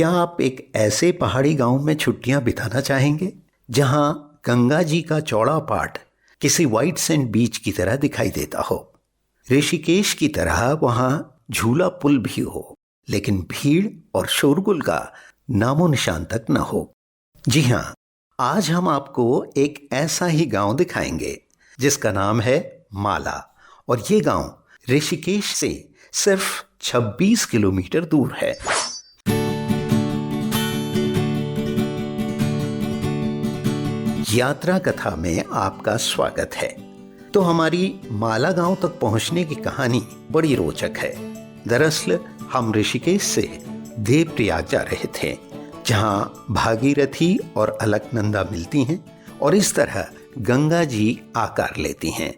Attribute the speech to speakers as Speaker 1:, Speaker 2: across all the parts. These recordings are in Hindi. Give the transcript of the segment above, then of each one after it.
Speaker 1: क्या आप एक ऐसे पहाड़ी गांव में छुट्टियां बिताना चाहेंगे जहां गंगा जी का चौड़ा पाट किसी व्हाइट सैंड बीच की तरह दिखाई देता हो? ऋषिकेश की तरह वहां झूला पुल भी हो, लेकिन भीड़ और शोरगुल का नामो निशान तक न हो। जी हां, आज हम आपको एक ऐसा ही गांव दिखाएंगे जिसका नाम है माला, और ये गांव ऋषिकेश से सिर्फ 26 किलोमीटर दूर है। यात्रा कथा में आपका स्वागत है। तो हमारी माला गांव तक पहुंचने की कहानी बड़ी रोचक है। दरअसल हम ऋषिकेश से देवप्रयाग जा रहे थे, जहां भागीरथी और अलकनंदा मिलती हैं और इस तरह गंगा जी आकार लेती हैं।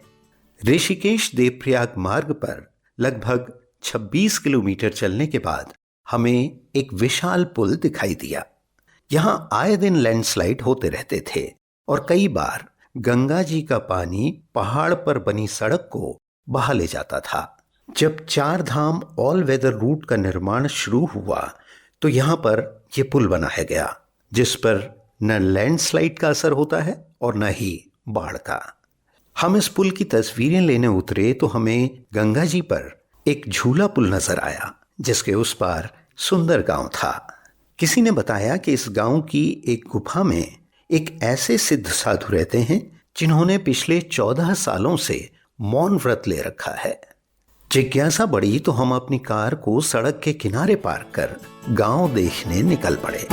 Speaker 1: ऋषिकेश देवप्रयाग मार्ग पर लगभग 26 किलोमीटर चलने के बाद हमें एक विशाल पुल दिखाई दिया। यहां आए दिन लैंडस्लाइड होते रहते थे और कई बार गंगा जी का पानी पहाड़ पर बनी सड़क को बहा ले जाता था। जब 4 धाम ऑल वेदर रूट का निर्माण शुरू हुआ तो यहाँ पर यह पुल बनाया गया, जिस पर न लैंडस्लाइड का असर होता है और न ही बाढ़ का। हम इस पुल की तस्वीरें लेने उतरे तो हमें गंगा जी पर एक झूला पुल नजर आया, जिसके उस पार सुंदर गांव था। किसी ने बताया कि इस गांव की एक गुफा में एक ऐसे सिद्ध साधु रहते हैं जिन्होंने पिछले 14 सालों से मौन व्रत ले रखा है। जिज्ञासा बढ़ी तो हम अपनी कार को सड़क के किनारे पार्क कर गांव देखने निकल पड़े।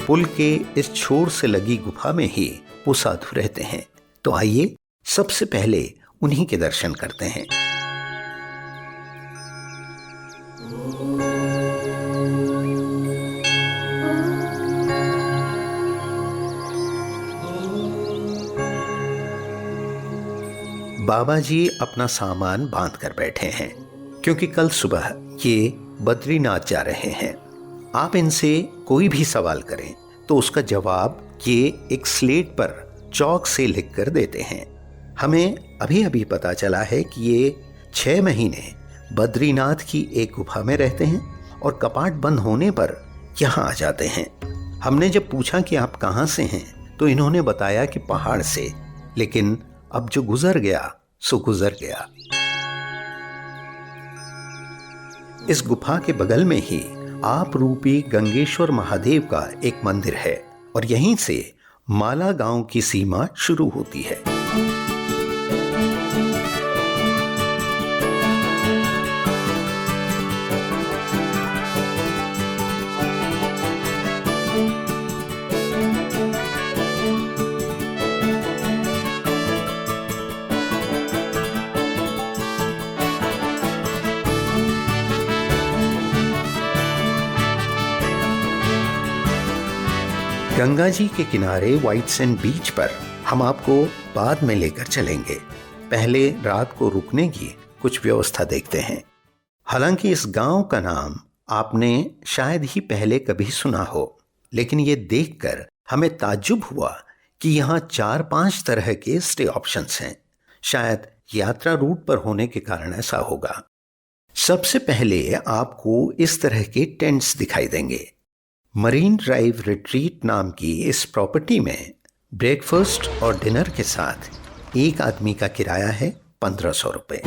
Speaker 1: पुल के इस छोर से लगी गुफा में ही वो साधु रहते हैं। तो आइए सबसे पहले उन्हीं के दर्शन करते हैं। बाबा जी अपना सामान बांध कर बैठे हैं, क्योंकि कल सुबह ये बद्रीनाथ जा रहे हैं। आप इनसे कोई भी सवाल करें तो उसका जवाब ये एक स्लेट पर चौक से लिख कर देते हैं। हमें अभी अभी पता चला है कि ये 6 महीने बद्रीनाथ की एक गुफा में रहते हैं और कपाट बंद होने पर यहाँ आ जाते हैं। हमने जब पूछा कि आप कहाँ से हैं तो इन्होंने बताया कि पहाड़ से, लेकिन अब जो गुजर गया सो गुजर गया। इस गुफा के बगल में ही आप रूपी गंगेश्वर महादेव का एक मंदिर है और यहीं से माला गांव की सीमा शुरू होती है। गंगा जी के किनारे व्हाइट सैंड बीच पर हम आपको बाद में लेकर चलेंगे। पहले रात को रुकने की कुछ व्यवस्था देखते हैं। हालांकि इस गांव का नाम आपने शायद ही पहले कभी सुना हो, लेकिन ये देखकर हमें ताज्जुब हुआ कि यहाँ 4-5 तरह के स्टे ऑप्शंस हैं। शायद यात्रा रूट पर होने के कारण ऐसा होगा। सबसे पहले आपको इस तरह के टेंट्स दिखाई देंगे। मरीन ड्राइव रिट्रीट नाम की इस प्रॉपर्टी में ब्रेकफास्ट और डिनर के साथ एक आदमी का किराया है 1500 रुपये।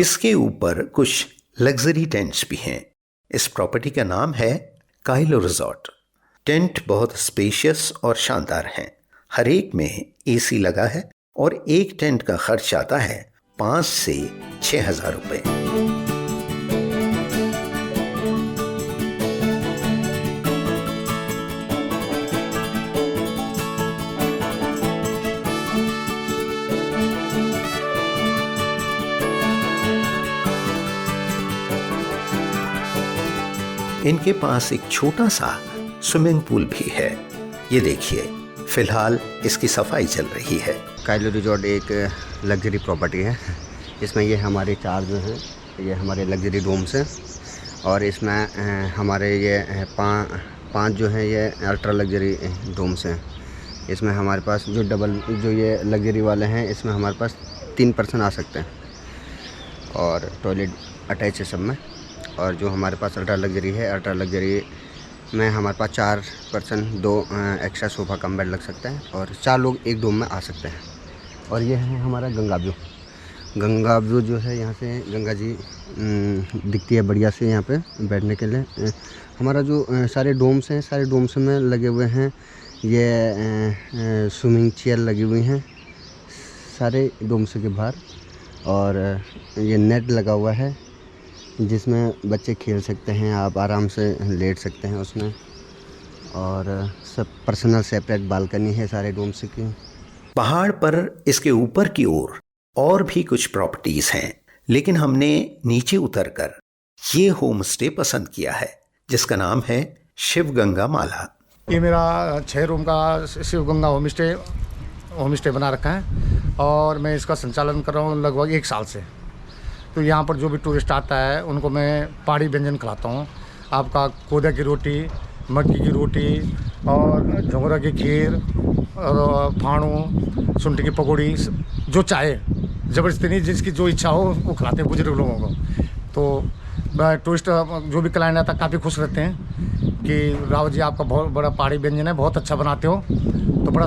Speaker 1: इसके ऊपर कुछ लग्जरी टेंट्स भी हैं। इस प्रॉपर्टी का नाम है काइलो रिजॉर्ट। टेंट बहुत स्पेशियस और शानदार हैं। हर एक में एसी लगा है और एक टेंट का खर्च आता है 5 से 6,000 रुपये। इनके पास एक छोटा सा स्विमिंग पूल भी है। ये देखिए, फिलहाल इसकी सफाई चल रही है।
Speaker 2: काइलो रिजॉर्ट एक लग्जरी प्रॉपर्टी है। इसमें ये हमारे 4 जो हैं, ये हमारे लग्जरी रूम्स हैं और इसमें हमारे ये पाँच जो हैं ये अल्ट्रा लग्जरी रूम्स हैं। इसमें हमारे पास जो डबल जो ये लग्जरी वाले हैं इसमें हमारे पास 3 पर्सन आ सकते हैं और टॉयलेट अटैच है सब में। और जो हमारे पास अल्ट्रा लग्जरी है, अल्ट्रा लग्जरी में हमारे पास 4 person 2 extra sofa cum bed लग सकता है और 4 लोग एक रूम में आ सकते हैं। और ये है हमारा गंगा व्यू। गंगा व्यू जो है यहाँ से गंगा जी दिखती है बढ़िया से यहाँ पे बैठने के लिए। हमारा जो सारे डोम्स हैं, सारे डोम्स में लगे हुए हैं ये स्विमिंग चेयर लगी हुई हैं सारे डोम्स के बाहर। और ये नेट लगा हुआ है जिसमें बच्चे खेल सकते हैं, आप आराम से लेट सकते हैं उसमें। और सब पर्सनल सेपरेट बालकनी है सारे डोम्स की।
Speaker 1: पहाड़ पर इसके ऊपर की ओर और भी कुछ प्रॉपर्टीज हैं, लेकिन हमने नीचे उतरकर ये होम स्टे पसंद किया है जिसका नाम है शिव गंगा माला।
Speaker 3: ये मेरा 6 रूम का शिव गंगा होम स्टे बना रखा है और मैं इसका संचालन कर रहा हूँ लगभग 1 साल से। तो यहाँ पर जो भी टूरिस्ट आता है उनको मैं पहाड़ी व्यंजन खिलाता हूँ। आपका कोदा की रोटी, मक्की की रोटी और झोंगरा की खीर और फाणू, शुंठी की पकौड़ी, जो चाहे ज़बरदस्ती नहीं, जिसकी जो इच्छा हो वो खिलाते हैं बुजुर्ग लोगों को। तो टूरिस्ट जो भी क्लाइंट आता है काफ़ी खुश रहते हैं कि राव जी आपका बहुत बड़ा पहाड़ी व्यंजन है, बहुत अच्छा बनाते हो, तो बड़ा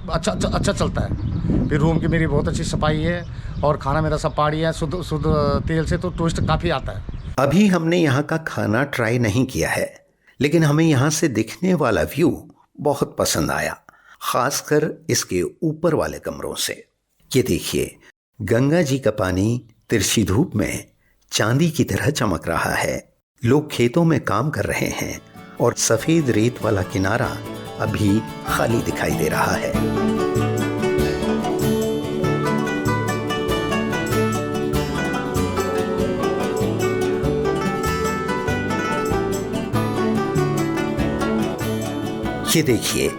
Speaker 3: अच्छा चलता है। फिर रूम की मेरी बहुत अच्छी सफाई है और खाना मेरा सब पहाड़ी है, शुद्ध तेल से, तो टूरिस्ट काफ़ी आता है।
Speaker 1: अभी हमने यहाँ का खाना ट्राई नहीं किया है, लेकिन हमें यहाँ से दिखने वाला व्यू बहुत पसंद आया, खासकर इसके ऊपर वाले कमरों से। ये देखिए, गंगा जी का पानी तिरछी धूप में चांदी की तरह चमक रहा है। लोग खेतों में काम कर रहे हैं और सफेद रेत वाला किनारा अभी खाली दिखाई दे रहा है। ये देखिए,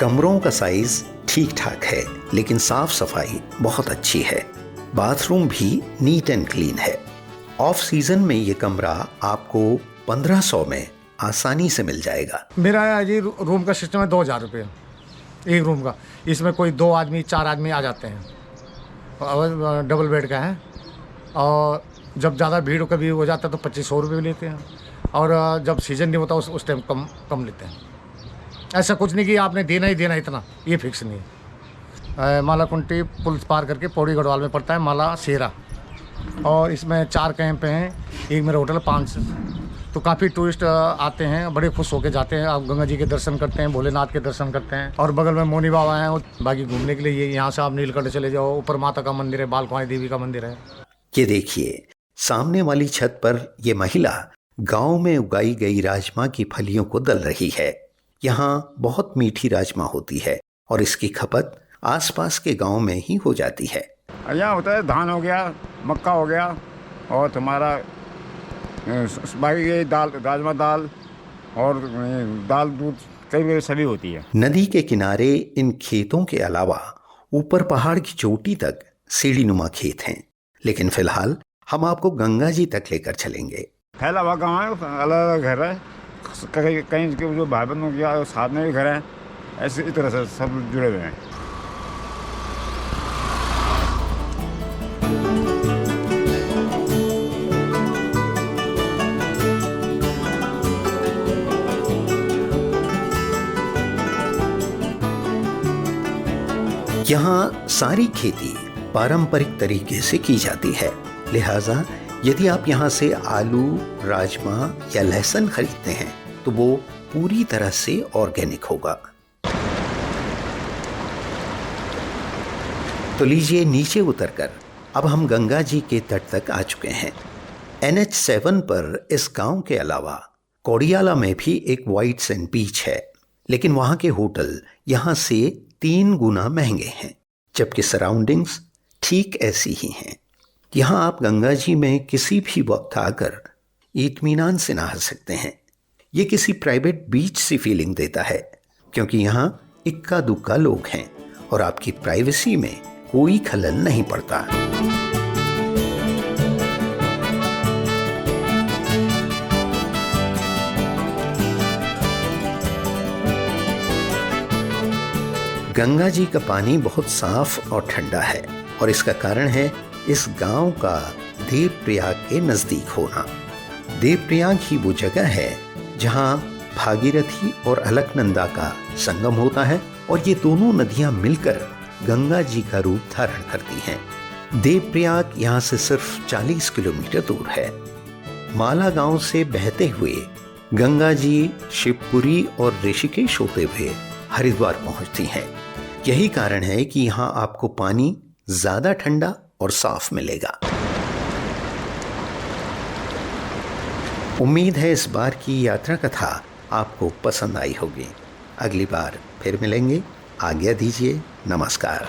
Speaker 1: कमरों का साइज ठीक ठाक है, लेकिन साफ सफाई बहुत अच्छी है। बाथरूम भी नीट एंड क्लीन है। ऑफ सीजन में ये कमरा आपको 1500 में आसानी से मिल जाएगा।
Speaker 3: मेरा ये रूम का सिस्टम है 2000 रुपये एक रूम का। इसमें कोई 2 आदमी 4 आदमी आ जाते हैं और डबल बेड का है। और जब ज़्यादा भीड़ कभी हो जाता है तो 2500 रुपये भी लेते हैं और जब सीज़न नहीं होता उस टाइम कम लेते हैं। ऐसा कुछ नहीं कि आपने देना ही देना इतना, ये फिक्स नहीं है। माला कुंटी पुल पार करके पौड़ी गढ़वाल में पड़ता है माला शेरा। और इसमें 4 कैंप हैं, एक मेरा होटल 5। तो काफ़ी टूरिस्ट आते हैं, बड़े खुश होकर जाते हैं। आप गंगा जी के दर्शन करते हैं, भोलेनाथ के दर्शन करते हैं। और बगल में मोनी बाबा हैं, बाकी घूमने के लिए यहाँ से आप नीलकंठ चले जाओ, ऊपर माता का मंदिर है, बालकुआई देवी का मंदिर है।
Speaker 1: ये देखिए, सामने वाली छत पर ये महिला गांव में उगाई गई राजमा की फलियों को दल रही है। यहाँ बहुत मीठी राजमा होती है और इसकी खपत आसपास के गांव में ही हो जाती है।
Speaker 4: यहाँ होता है धान हो गया, मक्का हो गया और तुम्हारा बाकी ये दाल, राजमा दाल और दाल दूध कई सभी होती है।
Speaker 1: नदी के किनारे इन खेतों के अलावा ऊपर पहाड़ की चोटी तक सीढ़ी नुमा खेत हैं, लेकिन फिलहाल हम आपको गंगा जी तक लेकर चलेंगे।
Speaker 4: फैला हुआ गाँव है, अलग अलग घर है, कहीं के जो भाई बहनों के साथ में भी घर हैं, ऐसे इस तरह से सब जुड़े हुए हैं।
Speaker 1: यहाँ सारी खेती पारंपरिक तरीके से की जाती है, लिहाजा यदि आप यहाँ से आलू, राजमा या लहसुन खरीदते हैं तो वो पूरी तरह से ऑर्गेनिक होगा। तो लीजिए, नीचे उतरकर अब हम गंगा जी के तट तक आ चुके हैं। NH7 पर इस गांव के अलावा कोडियाला में भी एक व्हाइट सैंड बीच है, लेकिन वहां के होटल यहाँ से 3 गुना महंगे हैं, जबकि सराउंडिंग्स ठीक ऐसी ही हैं। यहाँ आप गंगा जी में किसी भी वक्त आकर इत्मीनान से नहा सकते हैं। ये किसी प्राइवेट बीच सी फीलिंग देता है, क्योंकि यहाँ इक्का दुक्का लोग हैं और आपकी प्राइवेसी में कोई खलल नहीं पड़ता। गंगा जी का पानी बहुत साफ और ठंडा है और इसका कारण है इस गांव का देवप्रयाग के नजदीक होना। देवप्रयाग ही वो जगह है जहां भागीरथी और अलकनंदा का संगम होता है और ये दोनों नदियां मिलकर गंगा जी का रूप धारण करती हैं। देवप्रयाग यहाँ से सिर्फ 40 किलोमीटर दूर है। माला गांव से बहते हुए गंगा जी शिवपुरी और ऋषिकेश होते हुए हरिद्वार पहुंचती हैं। यही कारण है कि यहाँ आपको पानी ज्यादा ठंडा और साफ मिलेगा। उम्मीद है इस बार की यात्रा कथा आपको पसंद आई होगी। अगली बार फिर मिलेंगे। आज्ञा दीजिए। नमस्कार।